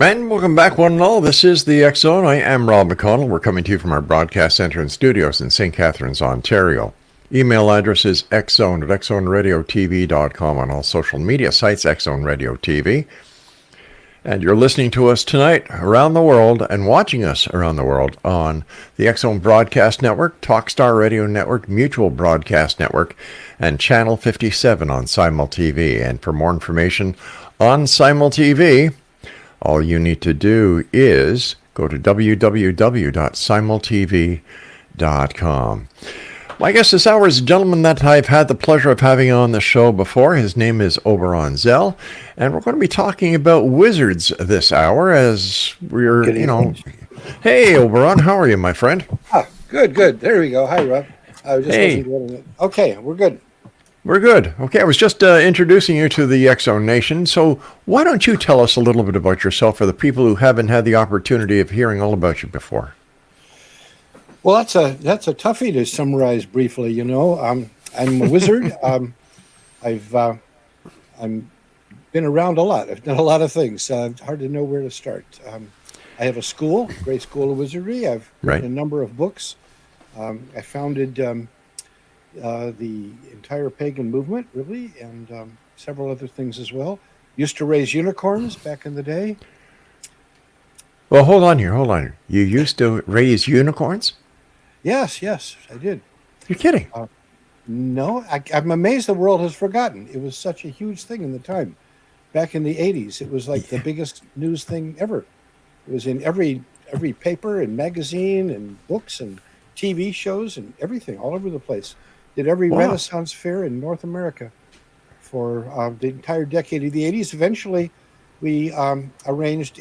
And welcome back, one and all. This is the X Zone. I am Rob McConnell. We're coming to you from our broadcast center and studios in St. Catharines, Ontario. Email address is xzone at xzoneradiotv.com, on all social media sites, Xzone Radio TV. And you're listening to us tonight around the world and watching us around the world on the Xzone Broadcast Network, Talkstar Radio Network, Mutual Broadcast Network, and Channel 57 on Simul TV. And for more information on Simul TV, all you need to do is go to www.simultv.com. My guest this hour is a gentleman that I've had the pleasure of having on the show before. His name is OBERON ZELL, and we're going to be talking about wizards this hour as we're, Hey, OBERON, how are you, my friend? Good. There we go. Hi, Rob. I was just listening to it. Okay, we're good. We're good. Okay, I was just introducing you to the X Zone Nation, so why don't you tell us a little bit about yourself for the people who haven't had the opportunity of hearing all about you before? Well, that's a toughie to summarize briefly. I'm a wizard. I've been around a lot. I've done a lot of things. Hard to know where to start. I have a school, Great School of Wizardry. I've written a number of books. I founded the entire pagan movement, really, and several other things as well. Used to raise unicorns back in the day. Well, hold on here. You used to raise unicorns? Yes, I did. You're kidding? No, I'm amazed the world has forgotten. It was such a huge thing in the time. Back in the 80s, it was like the biggest news thing ever. It was in every paper and magazine and books and TV shows and everything all over the place. Did every Renaissance fair in North America for the entire decade of the 80s. Eventually, we arranged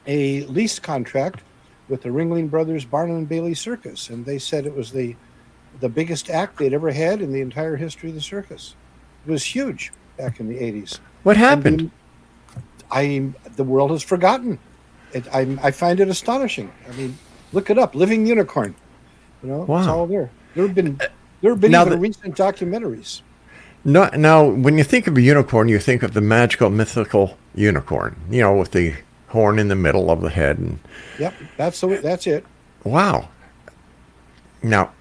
a lease contract with the Ringling Brothers Barnum and Bailey Circus, and they said it was the biggest act they'd ever had in the entire history of the circus. It was huge back in the 80s. What happened? The world has forgotten. I find it astonishing. I mean, look it up. Living Unicorn. It's all there. There have been even recent documentaries. Now, when you think of a unicorn, you think of the magical, mythical unicorn, with the horn in the middle of the head. Yep, that's it. Wow. Now,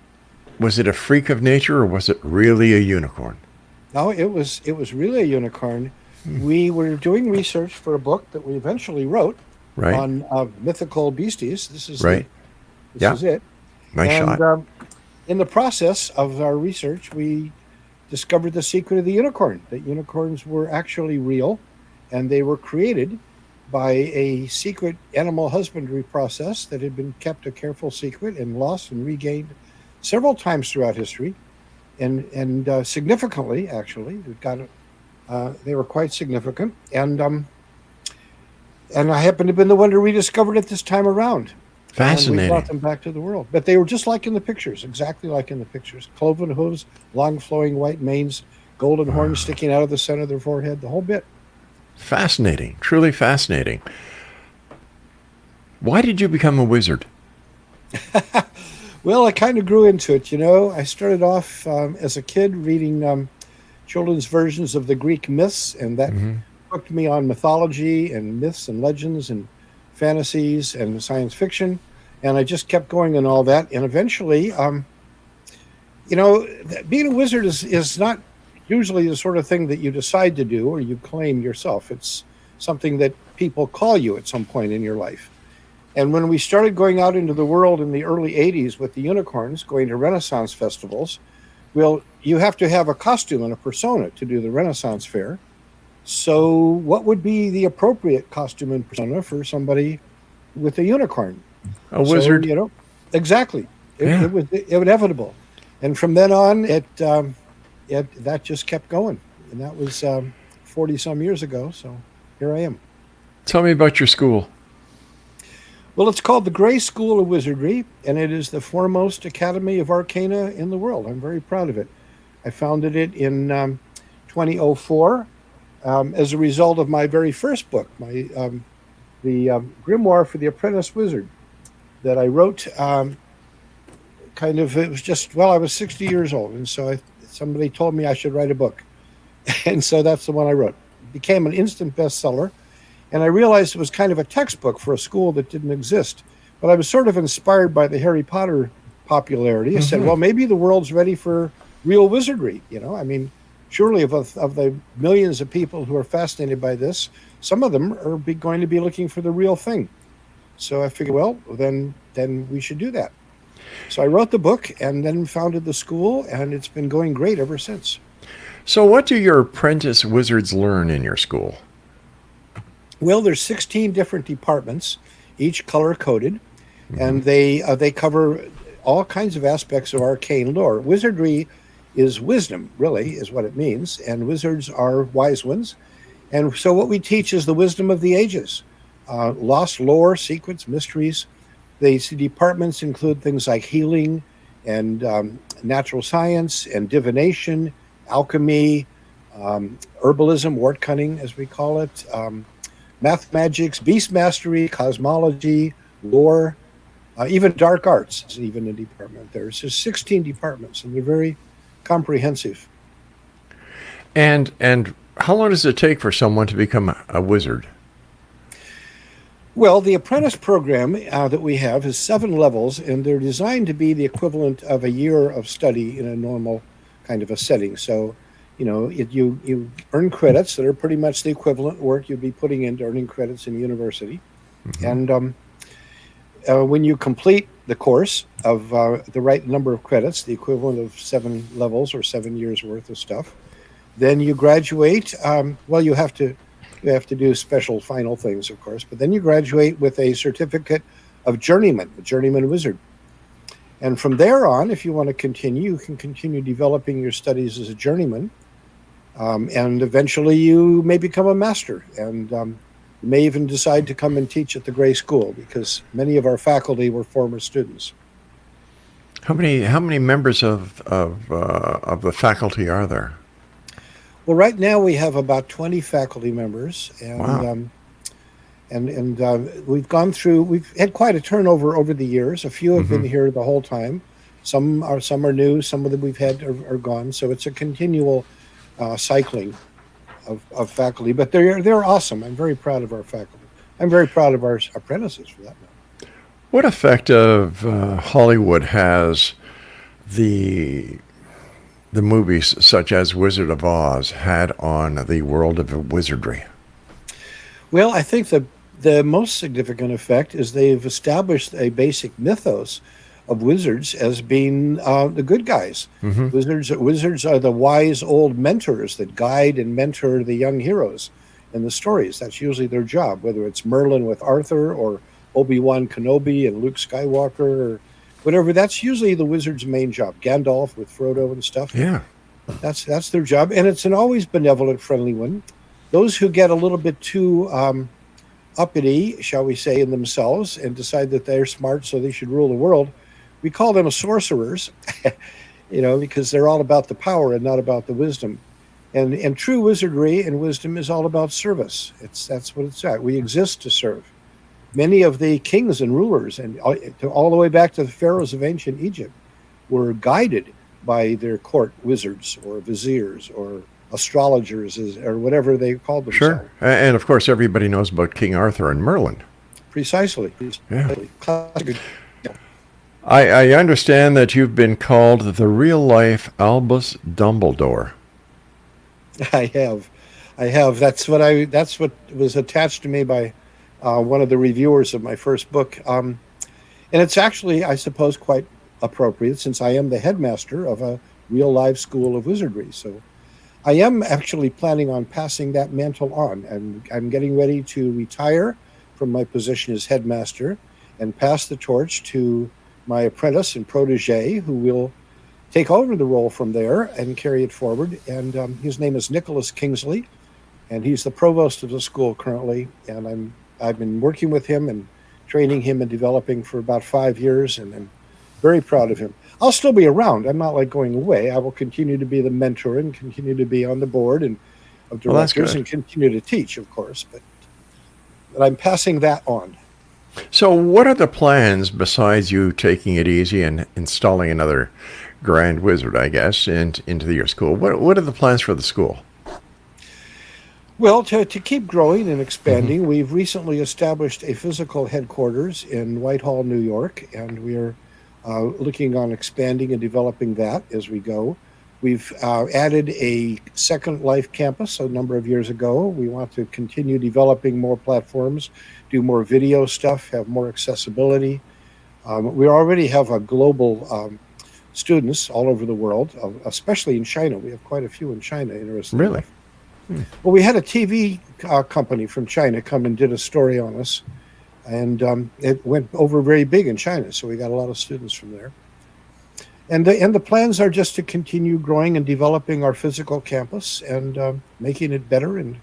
was it a freak of nature or was it really a unicorn? No, it was really a unicorn. We were doing research for a book that we eventually wrote on mythical beasties. This is it. Nice shot. In the process of our research, we discovered the secret of the unicorn, that unicorns were actually real, and they were created by a secret animal husbandry process that had been kept a careful secret and lost and regained several times throughout history, and significantly, actually. They were quite significant, and I happened to have been the one to rediscover it at this time around. Fascinating. And we brought them back to the world. But they were just like in the pictures, exactly like in the pictures. Cloven hooves, long flowing white manes, golden horns sticking out of the center of their forehead, the whole bit. Fascinating. Truly fascinating. Why did you become a wizard? Well, I kind of grew into it, I started off as a kid reading children's versions of the Greek myths, and that hooked me on mythology and myths and legends and fantasies and science fiction, and I just kept going and all that. And eventually, being a wizard is not usually the sort of thing that you decide to do or you claim yourself. It's something that people call you at some point in your life. And when we started going out into the world in the early 80s with the unicorns, going to Renaissance festivals, well, you have to have a costume and a persona to do the Renaissance fair. So what would be the appropriate costume and persona for somebody with a unicorn? A wizard. Exactly. It was inevitable. And from then on, that just kept going. And that was 40-some years ago, so here I am. Tell me about your school. Well, it's called the Great School of Wizardry, and it is the foremost academy of arcana in the world. I'm very proud of it. I founded it in 2004. As a result of my very first book, the Grimoire for the Apprentice Wizard, that I wrote. It was just I was 60 years old, and so somebody told me I should write a book, and so that's the one I wrote. It became an instant bestseller, And I realized it was kind of a textbook for a school that didn't exist. But I was sort of inspired by the Harry Potter popularity. I said, well, maybe the world's ready for real wizardry. I mean, surely of the millions of people who are fascinated by this, some of them are going to be looking for the real thing. So I figured, well, then we should do that. So I wrote the book and then founded the school, and it's been going great ever since. So what do your apprentice wizards learn in your school? Well, there's 16 different departments, each color-coded, and they cover all kinds of aspects of arcane lore. Wizardry is wisdom, really, is what it means, and wizards are wise ones. And so what we teach is the wisdom of the ages, lost lore, secrets, mysteries. The departments include things like healing and natural science and divination, alchemy, herbalism, wart cunning, as we call it, math magics, beast mastery, cosmology, lore, even dark arts is even a department. There's 16 departments, and they're very comprehensive. And how long does it take for someone to become a wizard? Well, the apprentice program that we have is 7 levels, and they're designed to be the equivalent of a year of study in a normal kind of a setting. So, you earn credits that are pretty much the equivalent work you'd be putting into earning credits in university. And when you complete the course of the right number of credits, the equivalent of 7 levels or 7 years worth of stuff, then you graduate. Well, you have to do special final things, of course, but then you graduate with a certificate of journeyman, a journeyman wizard. And from there on, if you want to continue, you can continue developing your studies as a journeyman. And eventually you may become a master, and you may even decide to come and teach at the Gray School, because many of our faculty were former students. How many members of the faculty are there? Well, right now we have about 20 faculty members, and Wow. We've had quite a turnover over the years. A few have been here the whole time. Some are new. Some of them we've had are gone. So it's a continual cycling of faculty. But they're awesome. I'm very proud of our faculty. I'm very proud of our apprentices, for that matter. What effect of Hollywood has the movies such as Wizard of Oz had on the world of wizardry? Well, I think the most significant effect is they've established a basic mythos of wizards as being the good guys. Wizards are the wise old mentors that guide and mentor the young heroes in the stories. That's usually their job, whether it's Merlin with Arthur or Obi-Wan Kenobi and Luke Skywalker or whatever. That's usually the wizard's main job. Gandalf with Frodo and stuff. Yeah. That's their job, and it's an always benevolent, friendly one. Those who get a little bit too uppity, shall we say, in themselves and decide that they're smart so they should rule the world, we call them sorcerers, because they're all about the power and not about the wisdom. And true wizardry and wisdom is all about service. That's what it's at. We exist to serve. Many of the kings and rulers, and all the way back to the pharaohs of ancient Egypt, were guided by their court wizards or viziers or astrologers, or whatever they called themselves. Sure. And of course, everybody knows about King Arthur and Merlin. Precisely. Yeah. Classic. I understand that you've been called the real-life Albus Dumbledore. I have. That's what was attached to me by one of the reviewers of my first book. And it's actually, I suppose, quite appropriate, since I am the headmaster of a real live school of wizardry. So I am actually planning on passing that mantle on, and I'm getting ready to retire from my position as headmaster and pass the torch to my apprentice and protege, who will take over the role from there and carry it forward. And his name is Nicholas Kingsley, and he's the provost of the school currently. And I've been working with him and training him and developing for about 5 years, and I'm very proud of him. I'll still be around. I'm not going away. I will continue to be the mentor and continue to be on the board and of directors and continue to teach, of course. But I'm passing that on. So what are the plans besides you taking it easy and installing another grand wizard, I guess, into your school? What are the plans for the school? Well, to keep growing and expanding, we've recently established a physical headquarters in Whitehall, New York, and we are looking on expanding and developing that as we go. We've added a Second Life campus a number of years ago. We want to continue developing more platforms, do more video stuff, have more accessibility. We already have a global students all over the world, especially in China. We have quite a few in China, interestingly Really? enough. Well, we had a TV company from China come and did a story on us, and it went over very big in China. So we got a lot of students from there. And the plans are just to continue growing and developing our physical campus and making it better and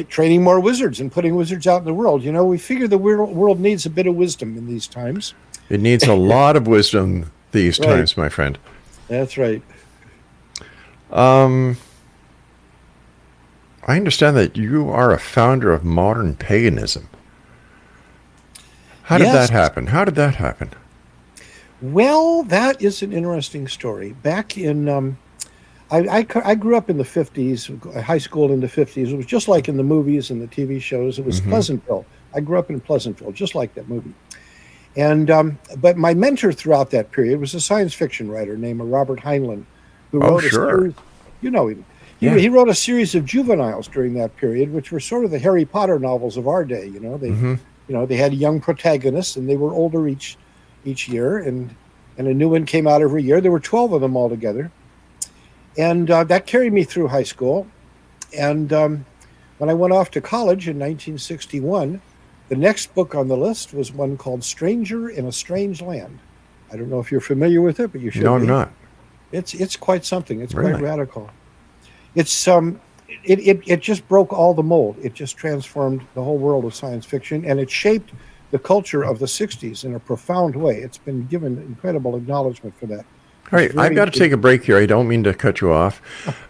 training more wizards and putting wizards out in the world. You know, we figure the world needs a bit of wisdom in these times. It needs a lot of wisdom these Right. times, my friend. That's right. I understand that you are a founder of modern paganism. How did Yes. that happen? How did that happen? Well, that is an interesting story. Back in, I grew up in the 50s, high school in the 50s. It was just like in the movies and the TV shows. It was Pleasantville. I grew up in Pleasantville, just like that movie. And but my mentor throughout that period was a science fiction writer named Robert Heinlein, who Oh, wrote a sure. series. You know him. Yeah. He wrote a series of juveniles during that period, which were sort of the Harry Potter novels of our day. You know, they had young protagonists, and they were older each year, and a new one came out every year. There were 12 of them altogether, and that carried me through high school. And when I went off to college in 1961, the next book on the list was one called Stranger in a Strange Land. I don't know if you're familiar with it, but you should. No, I'm be. not. It's quite something. It's Really? quite radical. It's it just broke all the mold. It just transformed the whole world of science fiction, and it shaped the culture of the 60s in a profound way. It's been given incredible acknowledgement for that. All right, I've got to take a break here. I don't mean to cut you off,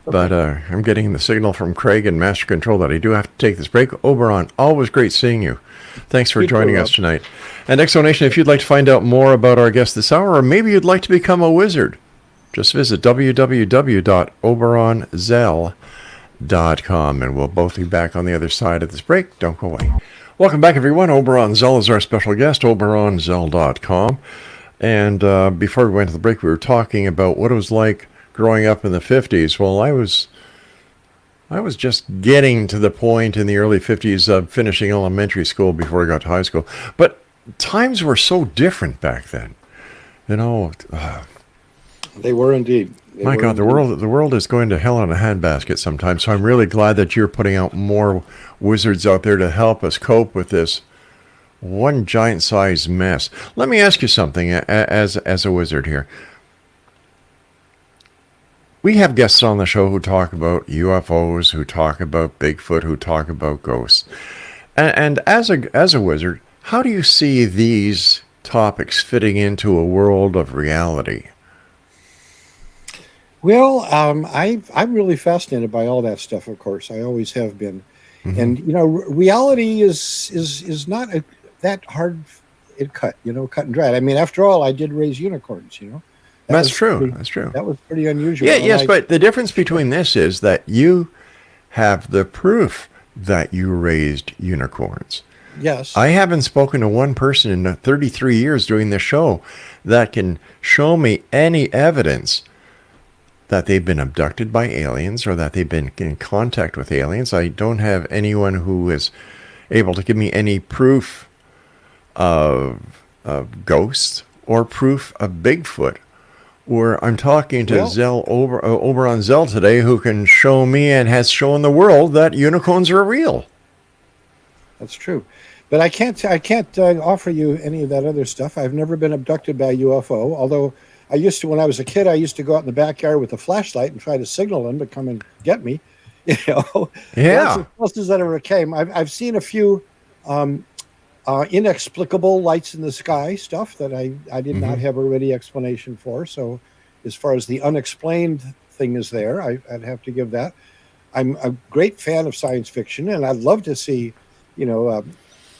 but I'm getting the signal from Craig and Master Control that I do have to take this break. Oberon, always great seeing you. Thanks for You too, joining Rob. us tonight. And Exonation, if you'd like to find out more about our guest this hour, or maybe you'd like to become a wizard, just visit www.oberonsell.com, and we'll both be back on the other side of this break. Don't go away. Welcome back, everyone. Oberon Zell is our special guest, oberonsell.com. And before we went to the break, we were talking about what it was like growing up in the 50s. Well, I was just getting to the point in the early 50s of finishing elementary school before I got to high school. But times were so different back then. You know, They were indeed. my God, the world is going to hell in a handbasket sometimes. So I'm really glad that you're putting out more wizards out there to help us cope with this one giant-sized mess. Let me ask you something as a wizard here. We have guests on the show who talk about UFOs, who talk about Bigfoot, who talk about ghosts. And as a wizard, how do you see these topics fitting into a world of reality? Well, I'm really fascinated by all that stuff. Of course, I always have been, and you know, reality is not that hard. Cut and dried. I mean, after all, I did raise unicorns. You know, That's true. That's true. That was pretty unusual. Yeah, and yes, but the difference between this is that you have the proof that you raised unicorns. yes, I haven't spoken to one person in 33 years doing this show that can show me any evidence that they've been abducted by aliens or that they've been in contact with aliens. I don't have anyone who is able to give me any proof of ghosts or proof of Bigfoot. Or I'm talking to Zell Oberon Zell today, who can show me and has shown the world that unicorns are real. that's true. But I can't offer you any of that other stuff. I've never been abducted by a UFO, although I used to, when I was a kid, I used to go out in the backyard with a flashlight and try to signal them to come and get me. You know, Yeah. That's as close that ever came. I've seen a few inexplicable lights in the sky stuff that I did not have a ready explanation for. So, as far as the unexplained thing is there, I'd have to give that. I'm a great fan of science fiction, and I'd love to see, you know,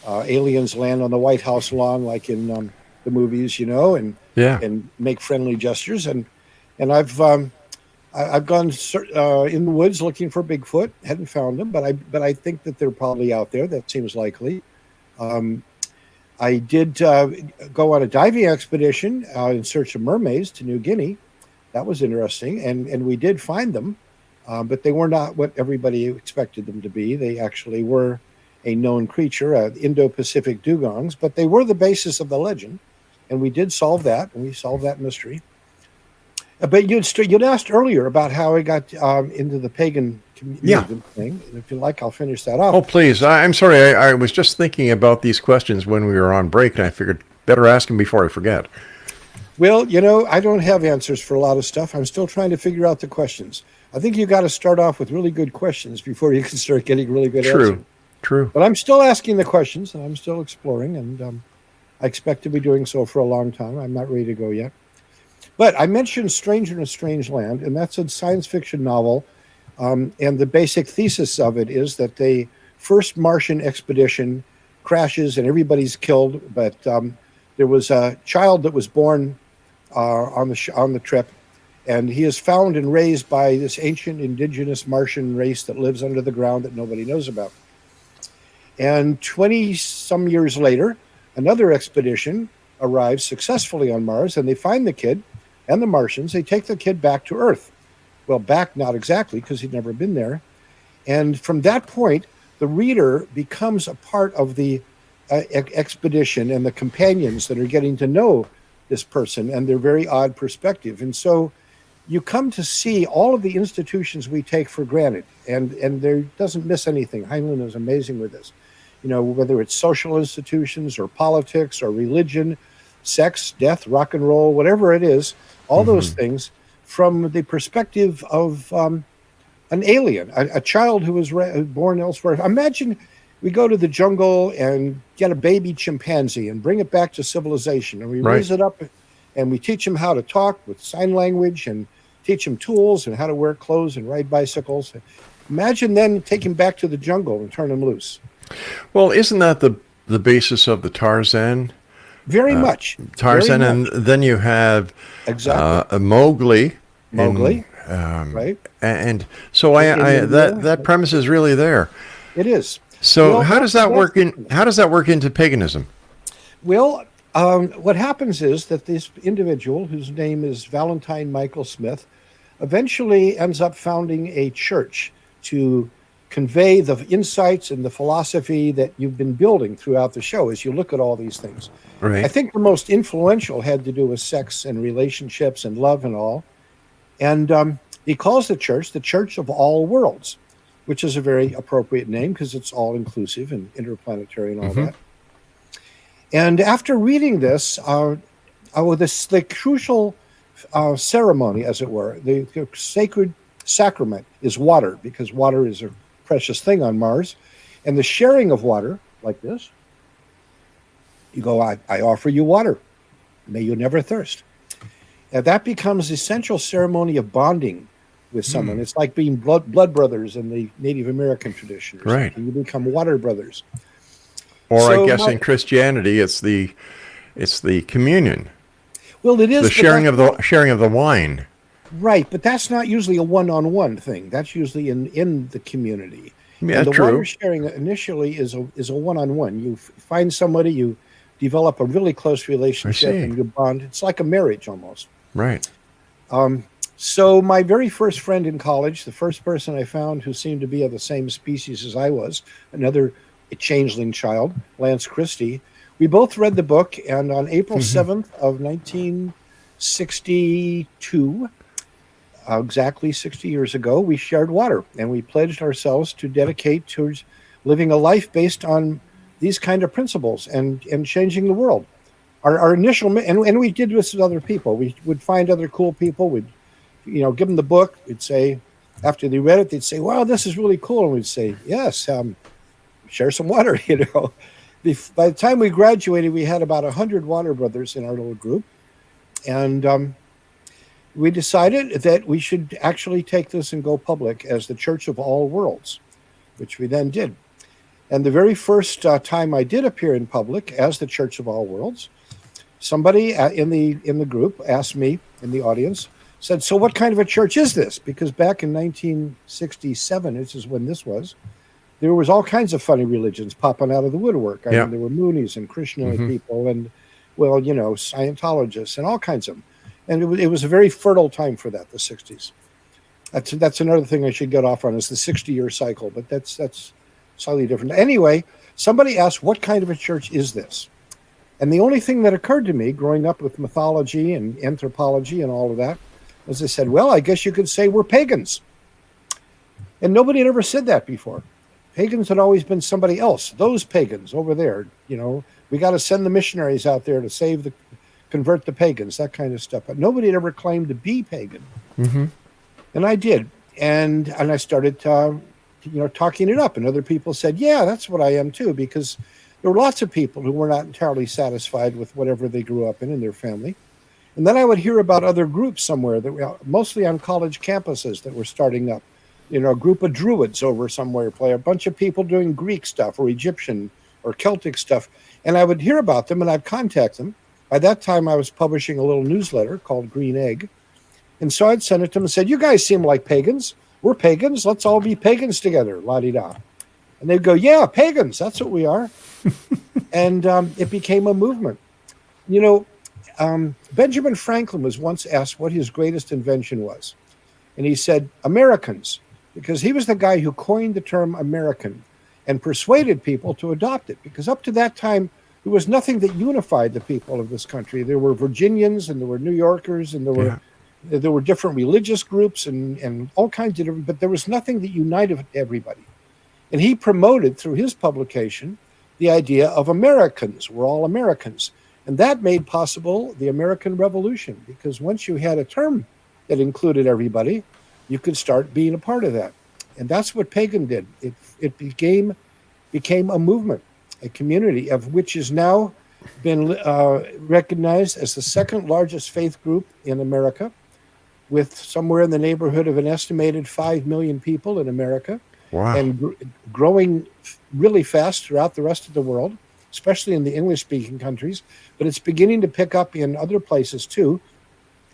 aliens land on the White House lawn like in the movies, you know, and Yeah. and make friendly gestures. And I've I've gone in the woods looking for Bigfoot. Hadn't found them, but I think that they're probably out there. That seems likely. I did go on a diving expedition in search of mermaids to New Guinea. That was interesting, and we did find them, but they were not what everybody expected them to be. They actually were a known creature, Indo-Pacific dugongs, but they were the basis of the legend, and we did solve that, and we solved that mystery. But you'd asked earlier about how I got into the pagan community thing. And if you like, I'll finish that off. Oh, please. I'm sorry. I was just thinking about these questions when we were on break, and I figured better ask them before I forget. Well, I don't have answers for a lot of stuff. I'm still trying to figure out the questions. I think you got to start off with really good questions before you can start getting really good answers. True. But I'm still asking the questions, and I'm still exploring, and I expect to be doing so for a long time. I'm not ready to go yet. But I mentioned Stranger in a Strange Land, and that's a science fiction novel. And the basic thesis of it is that the first Martian expedition crashes and everybody's killed. But there was a child that was born on the trip, and he is found and raised by this ancient indigenous Martian race that lives under the ground that nobody knows about. And 20-some years later, another expedition arrives successfully on Mars, and they find the kid and the Martians. They take the kid back to Earth. Well, back not exactly, because he'd never been there. And from that point, the reader becomes a part of the expedition and the companions that are getting to know this person and their very odd perspective. And so you come to see all of the institutions we take for granted, and there doesn't miss anything. Heinlein is amazing with this. Whether it's social institutions or politics or religion, sex, death, rock and roll, whatever it is, all those things from the perspective of an alien, a child who was born elsewhere. Imagine we go to the jungle and get a baby chimpanzee and bring it back to civilization, and we raise it up and we teach him how to talk with sign language and teach him tools and how to wear clothes and ride bicycles. Imagine then take him back to the jungle and turn him loose. Well, isn't that the basis of the Tarzan? Very much. Tarzan, very and much. then you have Mowgli. Right. And so that premise is really there. It is. So how does that work into paganism? Well, what happens is that this individual, whose name is Valentine Michael Smith, eventually ends up founding a church to convey the insights and the philosophy that you've been building throughout the show as you look at all these things. Right. I think the most influential had to do with sex and relationships and love and all. And he calls the Church of All Worlds, which is a very appropriate name because it's all inclusive and interplanetary and all that. And after reading this, the crucial ceremony, as it were, the sacred sacrament is water, because water is a precious thing on Mars. And the sharing of water, like this, you go, I offer you water. May you never thirst. And that becomes the essential ceremony of bonding with someone. It's like being blood brothers in the Native American tradition. Right. You become water brothers. Or I guess in Christianity, it's the communion. Well, it is the sharing of the wine. Right, but that's not usually a one-on-one thing. That's usually in the community. Yeah, and the true. water sharing initially is a one-on-one. You find somebody, you develop a really close relationship, and you bond. It's like a marriage almost. Right. So my very first friend in college, the first person I found who seemed to be of the same species as I was, another changeling child, Lance Christie, we both read the book, and on April 7th of 1962, exactly 60 years ago, we shared water, and we pledged ourselves to dedicate towards living a life based on these kind of principles and changing the world. Our initial, and we did this with other people. We would find other cool people. We'd, give them the book. We'd say, after they read it, they'd say, "Wow, this is really cool." And we'd say, "Yes, share some water." By the time we graduated, we had about 100 water brothers in our little group, and we decided that we should actually take this and go public as the Church of All Worlds, which we then did. And the very first time I did appear in public as the Church of All Worlds, somebody in the group asked me, in the audience, said, so what kind of a church is this? Because back in 1967, this is when this was, there was all kinds of funny religions popping out of the woodwork. I mean, there were Moonies and Krishna people and, well, you know, Scientologists and all kinds of them. And it was a very fertile time for that, the 60s. That's another thing I should get off on is the 60-year cycle, but that's slightly different. Anyway, somebody asked, what kind of a church is this? And the only thing that occurred to me growing up with mythology and anthropology and all of that was they said, well, I guess you could say we're pagans. And nobody had ever said that before. Pagans had always been somebody else. Those pagans over there, you know, we got to send the missionaries out there to convert the pagans, that kind of stuff. But nobody had ever claimed to be pagan. Mm-hmm. And I did. And I started, talking it up. And other people said, yeah, that's what I am too, because there were lots of people who were not entirely satisfied with whatever they grew up in their family. And then I would hear about other groups somewhere that were mostly on college campuses that were starting up. You know, a group of Druids over somewhere, a bunch of people doing Greek stuff or Egyptian or Celtic stuff. And I would hear about them and I'd contact them. By that time, I was publishing a little newsletter called Green Egg. And so I'd send it to them and said, you guys seem like pagans. We're pagans. Let's all be pagans together, la-di-da. And they'd go, yeah, pagans. That's what we are. And it became a movement. You know, Benjamin Franklin was once asked what his greatest invention was. And he said, Americans, because he was the guy who coined the term American and persuaded people to adopt it. Because up to that time, there was nothing that unified the people of this country. There were Virginians and there were New Yorkers and there were different religious groups and all kinds of different, but there was nothing that united everybody. And he promoted through his publication the idea of Americans. We're all Americans. And that made possible the American Revolution, because once you had a term that included everybody, you could start being a part of that. And that's what pagan did. It became a movement, a community of which is now been recognized as the second largest faith group in America, with somewhere in the neighborhood of an estimated 5 million people in America. Wow. And growing really fast throughout the rest of the world, especially in the English-speaking countries. But it's beginning to pick up in other places too,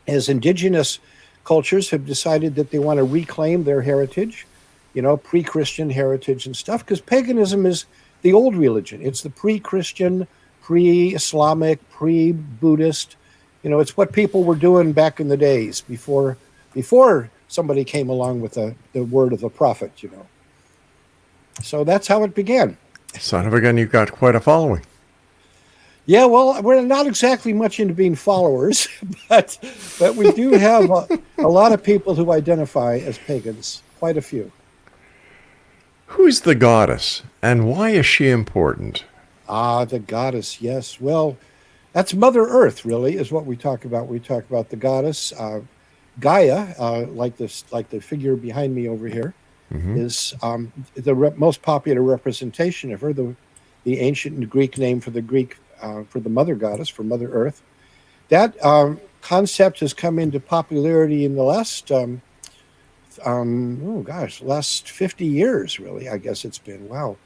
as indigenous cultures have decided that they want to reclaim their heritage, you know, pre-Christian heritage and stuff, because paganism is the old religion. It's the pre-Christian, pre-Islamic, pre-Buddhist. You know, it's what people were doing back in the days before somebody came along with the word of the prophet, you know. So that's how it began. Son of a gun, you've got quite a following. Yeah, well, we're not exactly much into being followers, but we do have a lot of people who identify as pagans, quite a few. Who's the goddess, and why is she important? Ah, the goddess, yes. Well, that's Mother Earth, really, is what we talk about. We talk about the goddess. Gaia, like the figure behind me over here, is the most popular representation of her, the ancient Greek name for the mother goddess, for Mother Earth. That concept has come into popularity in the last, last 50 years, really, I guess it's been. Wow.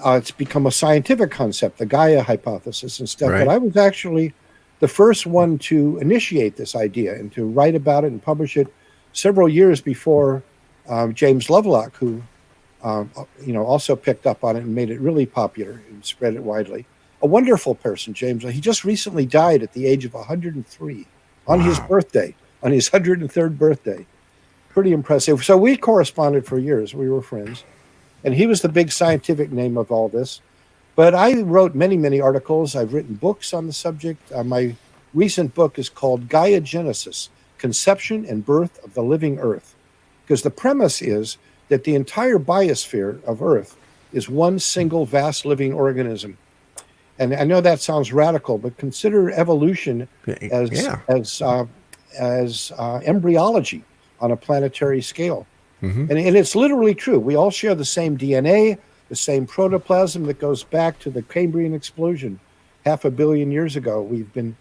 It's become a scientific concept, the Gaia hypothesis and stuff. Right. But I was actually the first one to initiate this idea and to write about it and publish it several years before James Lovelock, who also picked up on it and made it really popular and spread it widely. A wonderful person, James. He just recently died at the age of 103 on his birthday, on his 103rd birthday. Pretty impressive. So we corresponded for years. We were friends. And he was the big scientific name of all this. But I wrote many, many articles. I've written books on the subject. My recent book is called Gaia Genesis, Conception and Birth of the Living Earth. Because the premise is that the entire biosphere of Earth is one single vast living organism. And I know that sounds radical, but consider evolution as embryology on a planetary scale. And it's literally true. We all share the same DNA, the same protoplasm that goes back to the Cambrian explosion 500 million years ago. We've been,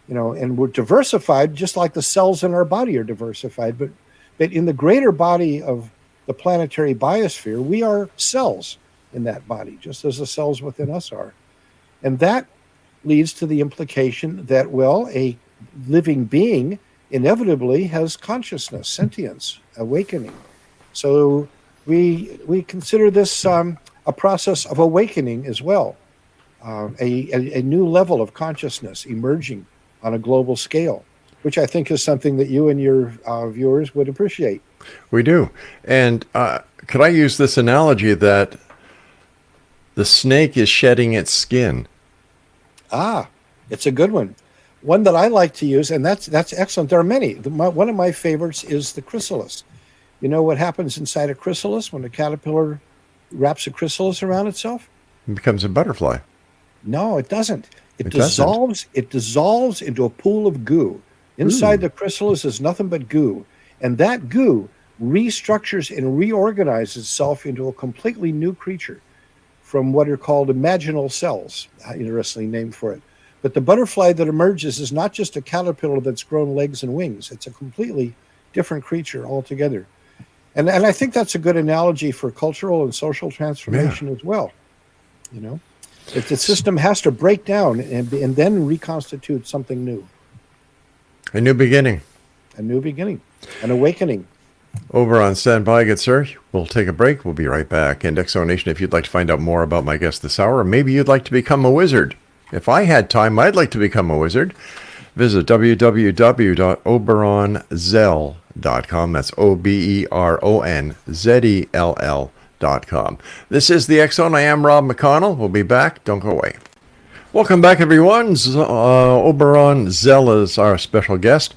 and we're diversified just like the cells in our body are diversified. But in the greater body of the planetary biosphere, we are cells in that body, just as the cells within us are. And that leads to the implication that, well, a living being inevitably has consciousness, sentience, awakening. So we consider this a process of awakening as well, a new level of consciousness emerging on a global scale, which I think is something that you and your viewers would appreciate. We do. And could I use this analogy that the snake is shedding its skin? Ah, it's a good one. One that I like to use, and that's excellent. There are many. One of my favorites is the chrysalis. You know what happens inside a chrysalis when a caterpillar wraps a chrysalis around itself? It becomes a butterfly. No, it doesn't. It doesn't. dissolves. It dissolves into a pool of goo. Inside the chrysalis is nothing but goo, and that goo restructures and reorganizes itself into a completely new creature from what are called imaginal cells. Interestingly named for it. But the butterfly that emerges is not just a caterpillar that's grown legs and wings. It's a completely different creature altogether. And I think that's a good analogy for cultural and social transformation as well. You know, if the system has to break down and then reconstitute something new. A new beginning. A new beginning. An awakening. OBERON, stand by, good sir. We'll take a break. We'll be right back. And Exo Nation, if you'd like to find out more about my guest this hour, or maybe you'd like to become a wizard. If I had time, I'd like to become a wizard. Visit www.oberonzell.com. That's OBERONZELL.com. This is the X Zone. I am Rob McConnell. We'll be back. Don't go away. Welcome back, everyone. Oberon Zell is our special guest.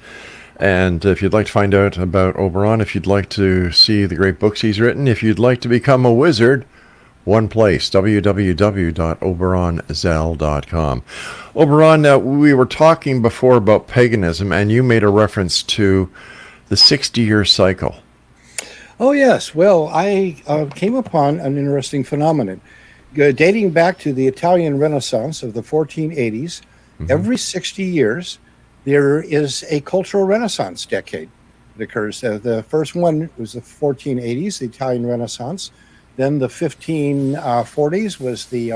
And if you'd like to find out about Oberon, if you'd like to see the great books he's written, if you'd like to become a wizard, one place, www.oberonzell.com. Oberon, we were talking before about paganism, and you made a reference to the 60-year cycle. Oh, yes. Well, I came upon an interesting phenomenon. Dating back to the Italian Renaissance of the 1480s, every 60 years, there is a cultural renaissance decade that occurs. The first one was the 1480s, the Italian Renaissance. Then the 1540s was the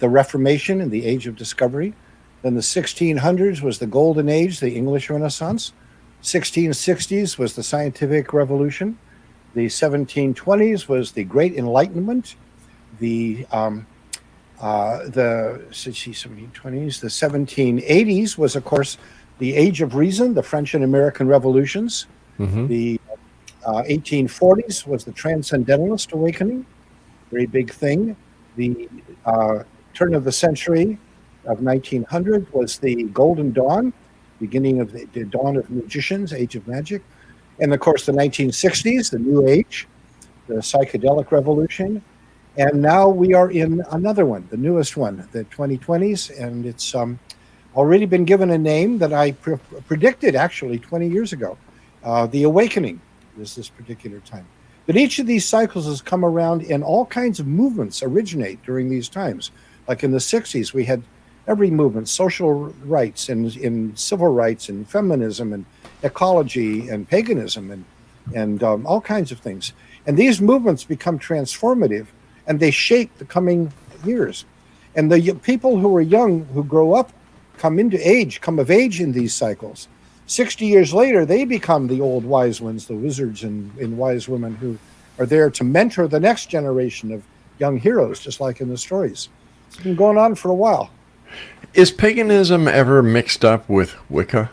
Reformation and the Age of Discovery. Then the 1600s was the Golden Age, the English Renaissance. 1660s was the Scientific Revolution. The 1720s was the Great Enlightenment. The 1720s, the 1780s was, of course, the Age of Reason, the French and American Revolutions. The 1840s was the Transcendentalist Awakening, very big thing. The turn of the century of 1900 was the Golden Dawn, beginning of the dawn of magicians, Age of Magic. And, of course, the 1960s, the New Age, the Psychedelic Revolution. And now we are in another one, the newest one, the 2020s, and it's already been given a name that I predicted actually 20 years ago. The Awakening is this particular time. But each of these cycles has come around, and all kinds of movements originate during these times. Like in the 60s, we had every movement, social rights and in civil rights and feminism and ecology and paganism and all kinds of things. And these movements become transformative, and they shape the coming years. And the people who are young, who grow up, come of age in these cycles. 60 years later, they become the old wise ones, the wizards and wise women who are there to mentor the next generation of young heroes, just like in the stories. It's been going on for a while. Is paganism ever mixed up with Wicca?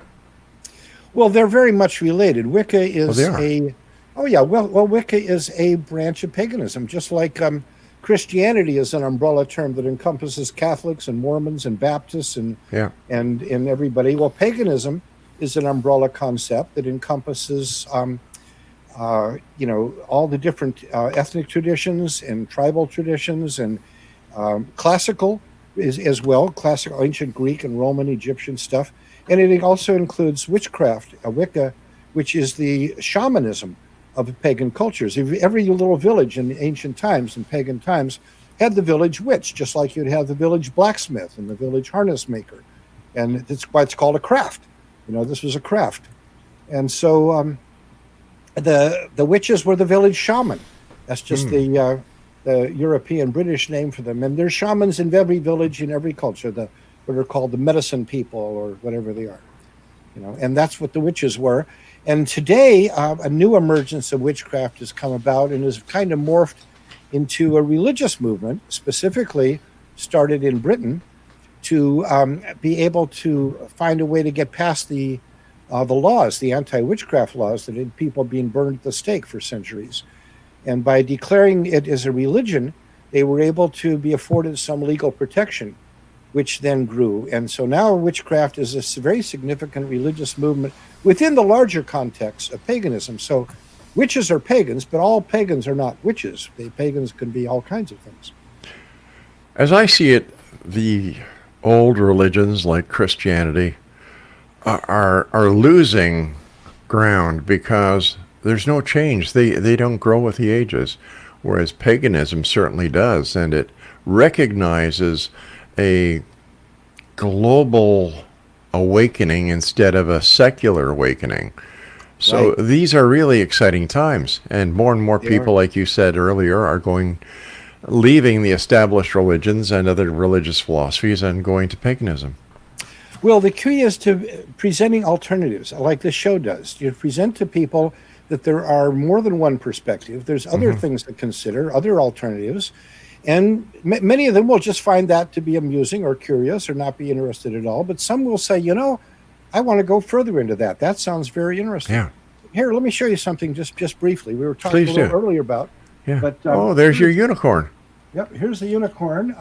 Well, they're very much related. Wicca is Wicca is a branch of paganism, just like Christianity is an umbrella term that encompasses Catholics and Mormons and Baptists and everybody. Well, paganism is an umbrella concept that encompasses all the different ethnic traditions and tribal traditions and classical as well, classical ancient Greek and Roman, Egyptian stuff. And it also includes witchcraft, Wicca, which is the shamanism of pagan cultures. Every little village in ancient times, in pagan times, had the village witch, just like you'd have the village blacksmith and the village harness maker. And that's why it's called a craft. This was a craft. And so the witches were the village shaman. That's just the European British name for them. And there's shamans in every village, in every culture, what are called the medicine people or whatever they are. and that's what the witches were. And today, a new emergence of witchcraft has come about and has kind of morphed into a religious movement, specifically started in Britain, to be able to find a way to get past the laws, the anti-witchcraft laws that had people being burned at the stake for centuries. And by declaring it as a religion, they were able to be afforded some legal protection, which then grew. And so now witchcraft is a very significant religious movement within the larger context of paganism. So witches are pagans, but all pagans are not witches. Pagans can be all kinds of things. As I see it, the old religions like Christianity are losing ground because there's no change. They don't grow with the ages, whereas paganism certainly does, and it recognizes a global awakening instead of a secular awakening. So Right. these are really exciting times, and more They people, are. like you said earlier, are leaving the established religions and other religious philosophies and going to paganism. Well, the key is to presenting alternatives, like this show does. You present to people that there are more than one perspective. There's other things to consider, other alternatives, and many of them will just find that to be amusing or curious or not be interested at all. But some will say, I want to go further into that. That sounds very interesting. Yeah, Here, let me show you something just briefly. We were talking please a little do. earlier about. Yeah. But Oh, there's your unicorn. Yep, here's the unicorn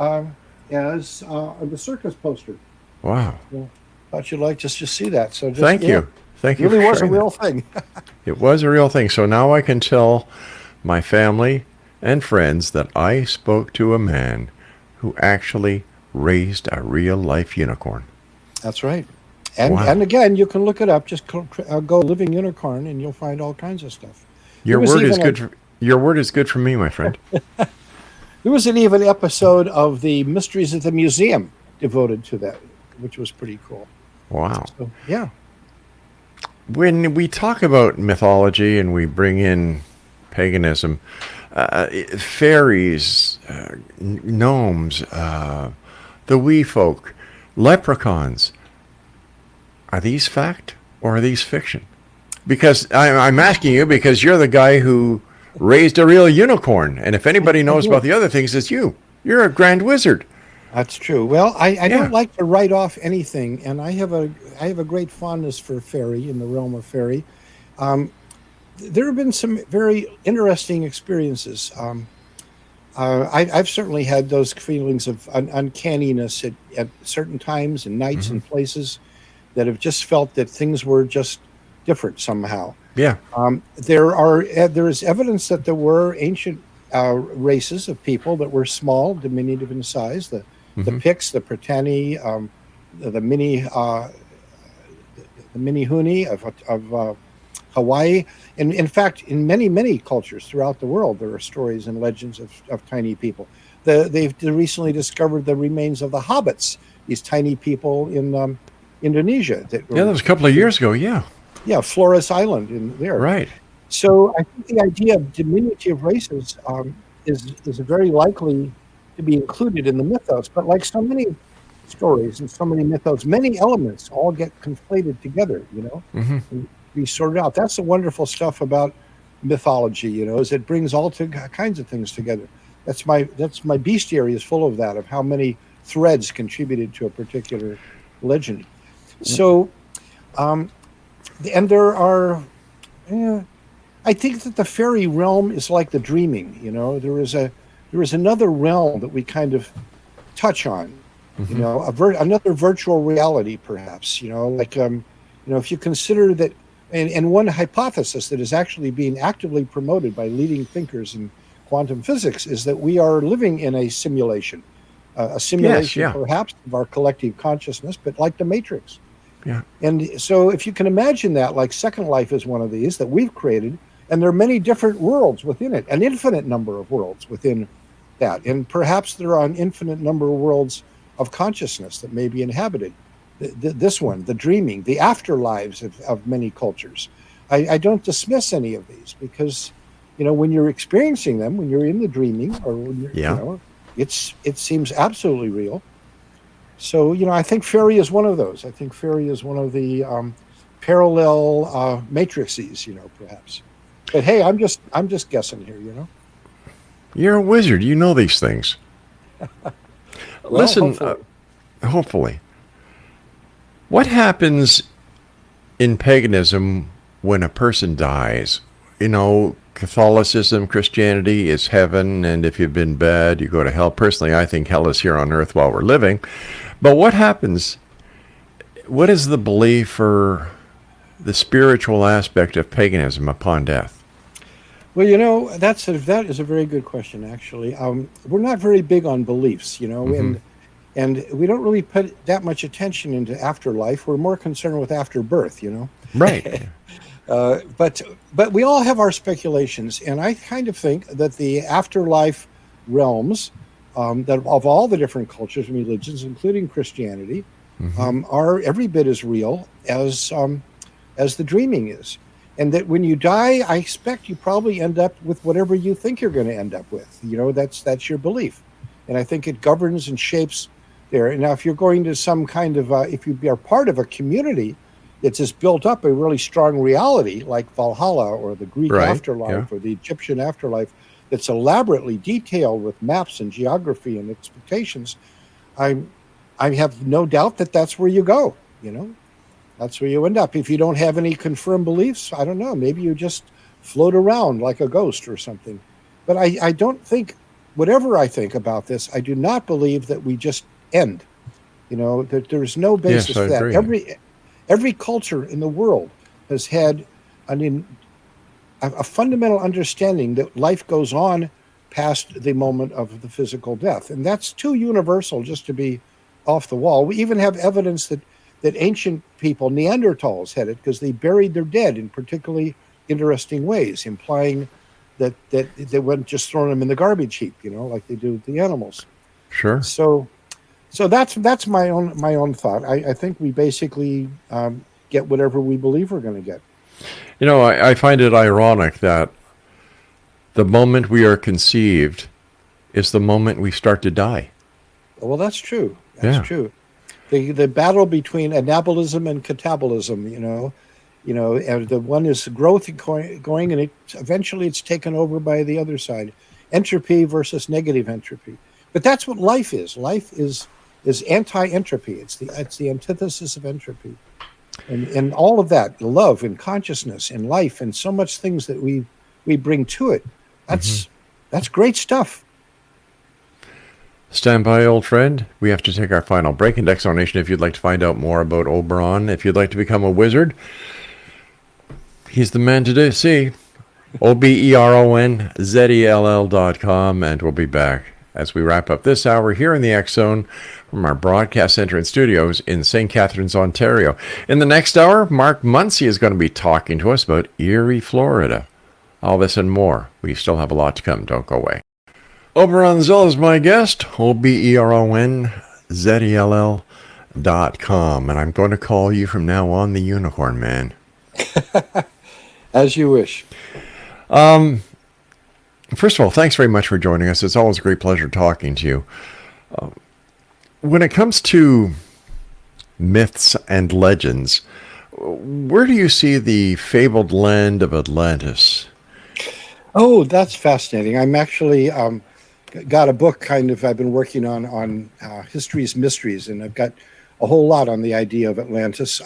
as the circus poster. Wow. Yeah. Thought you'd like to just see that. So just, Thank yeah, you. Thank it you really for was a sharing real that. thing. It was a real thing. So now I can tell my family and friends that I spoke to a man who actually raised a real life unicorn. That's right. And Wow. and again, you can look it up. Just go living unicorn, and you'll find all kinds of stuff. There Your was word is even good. Your word is good for me, my friend. there was an even episode of the Mysteries of the Museum devoted to that, which was pretty cool. Wow. So yeah, When we talk about mythology and we bring in paganism, fairies, gnomes, the wee folk, leprechauns, are these fact or are these fiction? Because I'm asking you because you're the guy who raised a real unicorn. And if anybody knows about the other things, it's you. You're a grand wizard. that's true. Well, I Yeah. don't like to write off anything, and I have a great fondness for fairy in the realm of fairy. There have been some very interesting experiences. I've certainly had those feelings of uncanniness at certain times and nights Hmm. and places that have just felt that things were just different somehow. Yeah. There is evidence that there were ancient races of people that were small, diminutive in size. The Hmm. Picts, the Pretani, the mini Huni of Hawaii. And in fact, in many cultures throughout the world, there are stories and legends of tiny people. They've recently discovered the remains of the hobbits, these tiny people in Indonesia. Yeah, that was a couple of years ago. Yeah. Yeah, Flores Island in there. Right. So I think the idea of diminutive races is very likely to be included in the mythos. But like so many stories and so many mythos, many elements all get conflated together, Hmm. and be sorted out. That's the wonderful stuff about mythology, is it brings all kinds of things together. That's my bestiary is full of that, of how many threads contributed to a particular legend. So, and there are, I think that the fairy realm is like the dreaming. There is another realm that we kind of touch on. Hmm. Another virtual reality, perhaps. If you consider that, and one hypothesis that is actually being actively promoted by leading thinkers in quantum physics is that we are living in a simulation, a simulation yeah. perhaps of our collective consciousness, but like the Matrix. Yeah. And so if you can imagine that, like Second Life is one of these that we've created, and there are many different worlds within it, an infinite number of worlds within that. And perhaps there are an infinite number of worlds of consciousness that may be inhabited. This one, the dreaming, the afterlives of many cultures. I don't dismiss any of these because, when you're experiencing them, when you're in the dreaming, or when you're, Yeah. it seems absolutely real. So, I think fairy is one of those. I think fairy is one of the parallel matrices, perhaps. But hey, I'm just guessing here. You're a wizard. You know these things. Well, Listen, hopefully. What happens in paganism when a person dies? Catholicism, Christianity is heaven, and if you've been bad, you go to hell. Personally, I think hell is here on earth while we're living. But what happens? What is the belief or the spiritual aspect of paganism upon death? Well, that is a very good question, actually. We're not very big on beliefs, and we don't really put that much attention into afterlife. We're more concerned with afterbirth, Right. But we all have our speculations, and I kind of think that the afterlife realms, that of all the different cultures and religions, including Christianity, are every bit as real as the dreaming is. And that when you die, I expect you probably end up with whatever you think you're going to end up with. That's your belief. And I think it governs and shapes there. And now, if you're going to some kind of, if you are part of a community that's just built up a really strong reality, like Valhalla or the Greek afterlife or the Egyptian afterlife, that's elaborately detailed with maps and geography and expectations, I have no doubt that that's where you go, That's where you end up. If you don't have any confirmed beliefs, I don't know, maybe you just float around like a ghost or something. But I don't think, whatever I think about this, I do not believe that we just end. That there's no basis for that. Agree. Every culture in the world has had a fundamental understanding that life goes on past the moment of the physical death. And that's too universal just to be off the wall. We even have evidence that ancient people, Neanderthals, had it because they buried their dead in particularly interesting ways, implying that they wouldn't just throw them in the garbage heap, like they do with the animals. Sure. So that's my own thought. I think we basically get whatever we believe we're going to get. I find it ironic that the moment we are conceived is the moment we start to die. Well, that's true. That's true. The battle between anabolism and catabolism, and the one is growth going, and eventually it's taken over by the other side. Entropy versus negative entropy. But that's what life is. Life is anti-entropy. It's the antithesis of entropy, and all of that, love and consciousness and life and so much things that we bring to it. That's great stuff. Stand by, old friend. We have to take our final break. In Exo Nation, if you'd like to find out more about Oberon, if you'd like to become a wizard, he's the man to see. OBERONZELL.com, and we'll be back as we wrap up this hour here in the X Zone from our broadcast center and studios in St. Catharines, Ontario. In the next hour, Mark Muncy is going to be talking to us about Erie, Florida. All this and more. We still have a lot to come. Don't go away. Oberon Zell is my guest, OBERONZELL.com, and I'm going to call you from now on the Unicorn Man. As you wish. First of all, thanks very much for joining us. It's always a great pleasure talking to you. When it comes to myths and legends, where do you see the fabled land of Atlantis? Oh, that's fascinating. I'm actually got a book I've been working on history's mysteries, and I've got a whole lot on the idea of Atlantis.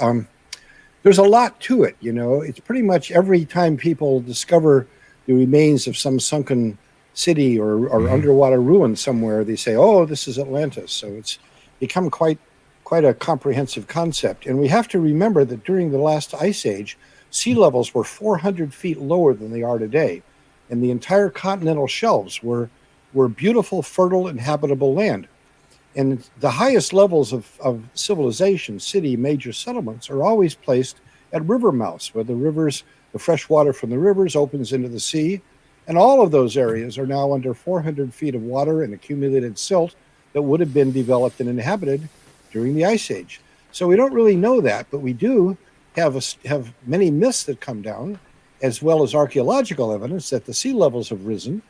There's a lot to it, It's pretty much every time people discover the remains of some sunken city or underwater ruin somewhere, they say, oh, this is Atlantis. So it's become quite a comprehensive concept. And we have to remember that during the last ice age, sea levels were 400 feet lower than they are today. And the entire continental shelves were beautiful, fertile, and habitable land. And the highest levels of civilization, major settlements, are always placed at river mouths, where the fresh water from the rivers opens into the sea. And all of those areas are now under 400 feet of water and accumulated silt that would have been developed and inhabited during the Ice Age. So we don't really know that, but we do have many myths that come down, as well as archaeological evidence that the sea levels have risen,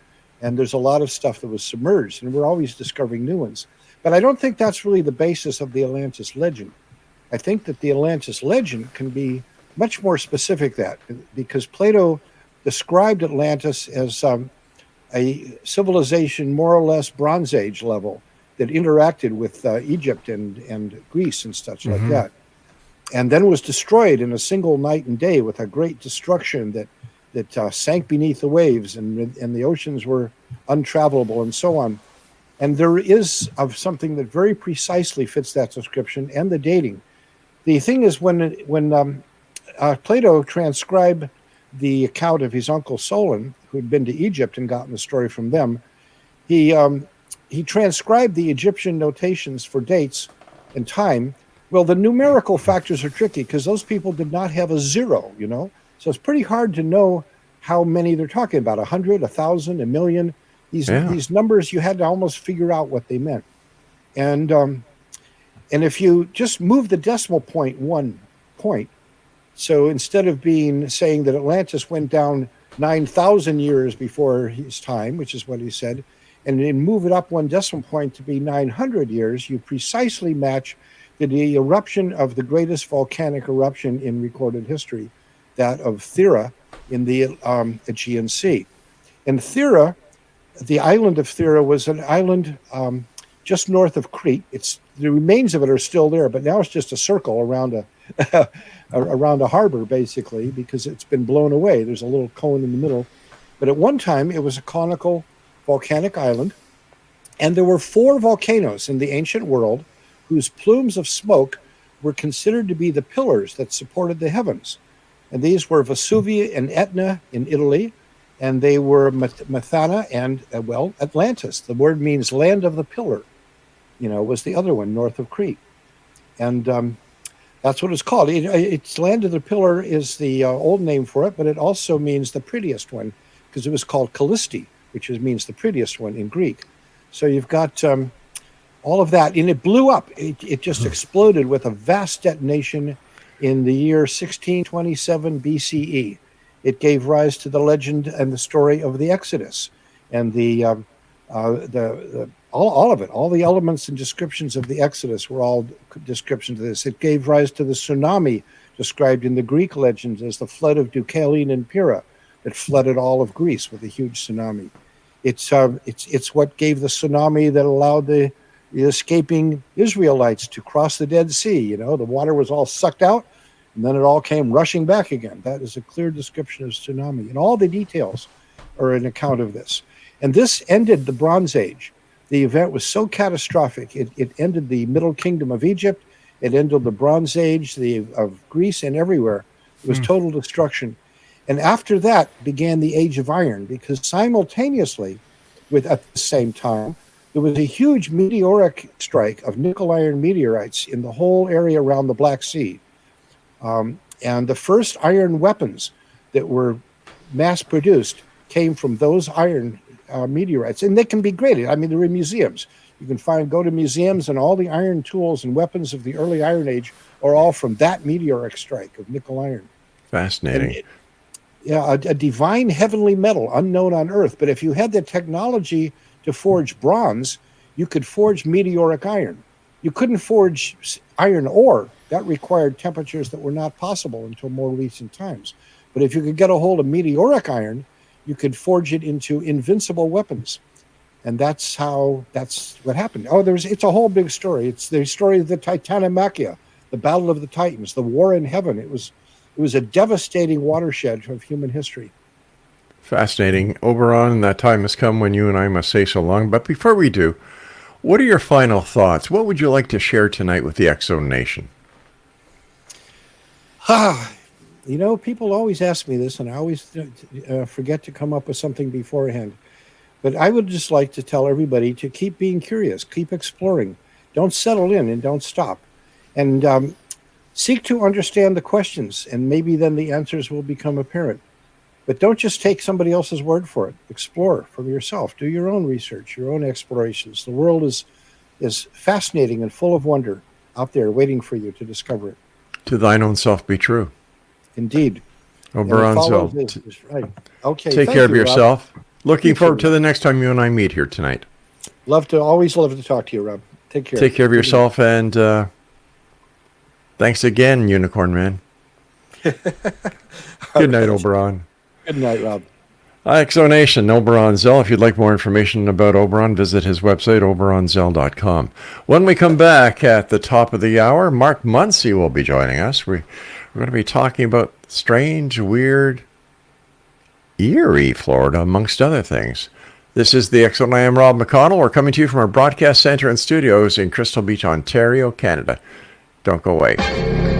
and there's a lot of stuff that was submerged, and we're always discovering new ones. But I don't think that's really the basis of the Atlantis legend. I think that the Atlantis legend can be much more specific that, because Plato described Atlantis as a civilization more or less Bronze Age level that interacted with Egypt and Greece and such like that, and then was destroyed in a single night and day with a great destruction that sank beneath the waves, and the oceans were untravelable and so on. And there is of something that very precisely fits that description and the dating. The thing is, when Plato transcribed the account of his uncle Solon, who had been to Egypt and gotten the story from them, he transcribed the Egyptian notations for dates and time. Well, the numerical factors are tricky because those people did not have a zero, so it's pretty hard to know how many they're talking about. 100, 1,000, a million. These numbers, you had to almost figure out what they meant. And if you just move the decimal point 1 point, so instead of saying that Atlantis went down 9,000 years before his time, which is what he said, and then move it up 1 decimal point to be 900 years, you precisely match the eruption of the greatest volcanic eruption in recorded history, that of Thera in the Aegean Sea. And Thera, the island of Thera, was an island just north of Crete. The remains of it are still there, but now it's just a circle around around a harbor, basically, because it's been blown away. There's a little cone in the middle. But at one time, it was a conical volcanic island, and there were 4 volcanoes in the ancient world whose plumes of smoke were considered to be the pillars that supported the heavens. And these were Vesuvius and Etna in Italy, and they were Methana and, Atlantis. The word means land of the pillar, was the other one north of Crete. And that's what it's called. It's land of the pillar is the old name for it, but it also means the prettiest one, because it was called Callisti, which means the prettiest one in Greek. So you've got all of that, and it blew up. It just exploded with a vast detonation in the year 1627 BCE. It gave rise to the legend and the story of the Exodus, and all of it, all the elements and descriptions of the Exodus were all descriptions of this. It gave rise to the tsunami described in the Greek legends as the flood of Deucalion and Pyrrha that flooded all of Greece with a huge tsunami. It's what gave the tsunami that allowed the escaping Israelites to cross the Dead Sea. The water was all sucked out, and then it all came rushing back again. That is a clear description of tsunami. And all the details are an account of this. And this ended the Bronze Age. The event was so catastrophic, it ended the Middle Kingdom of Egypt. It ended the Bronze Age of Greece and everywhere. It was total destruction. And after that began the Age of Iron, because simultaneously, at the same time, there was a huge meteoric strike of nickel-iron meteorites in the whole area around the Black Sea. And the first iron weapons that were mass-produced came from those iron meteorites. And they can be graded. I mean, they're in museums. You can go to museums, and all the iron tools and weapons of the early Iron Age are all from that meteoric strike of nickel-iron. Fascinating. A divine heavenly metal unknown on Earth. But if you had the technology to forge bronze, you could forge meteoric iron. You couldn't forge iron ore. That required temperatures that were not possible until more recent times. But if you could get a hold of meteoric iron, you could forge it into invincible weapons. And that's what happened. It's a whole big story. It's the story of the Titanomachia, the Battle of the Titans, the war in heaven. It was a devastating watershed of human history. Fascinating. Oberon, that time has come when you and I must say so long. But before we do, what are your final thoughts? What would you like to share tonight with the X-Zone Nation? People always ask me this, and I always forget to come up with something beforehand. But I would just like to tell everybody to keep being curious, keep exploring. Don't settle in and don't stop. And seek to understand the questions, and maybe then the answers will become apparent. But don't just take somebody else's word for it. Explore from yourself. Do your own research, your own explorations. The world is fascinating and full of wonder out there waiting for you to discover it. To thine own self be true. Indeed. Oberon, right. Okay. Take care of yourself. Rob. Looking forward to the next time you and I meet here tonight. Always love to talk to you, Rob. Take care. Take care of yourself, and thanks again, Unicorn Man. Good night, Oberon. Good night, Rob. Exonation, Oberon Zell. If you'd like more information about Oberon, visit his website, oberonzell.com. When we come back at the top of the hour, Mark Muncy will be joining us. We're going to be talking about strange, weird, eerie Florida, amongst other things. This is the X-Zone. I am Rob McConnell. We're coming to you from our broadcast center and studios in Crystal Beach, Ontario, Canada. Don't go away.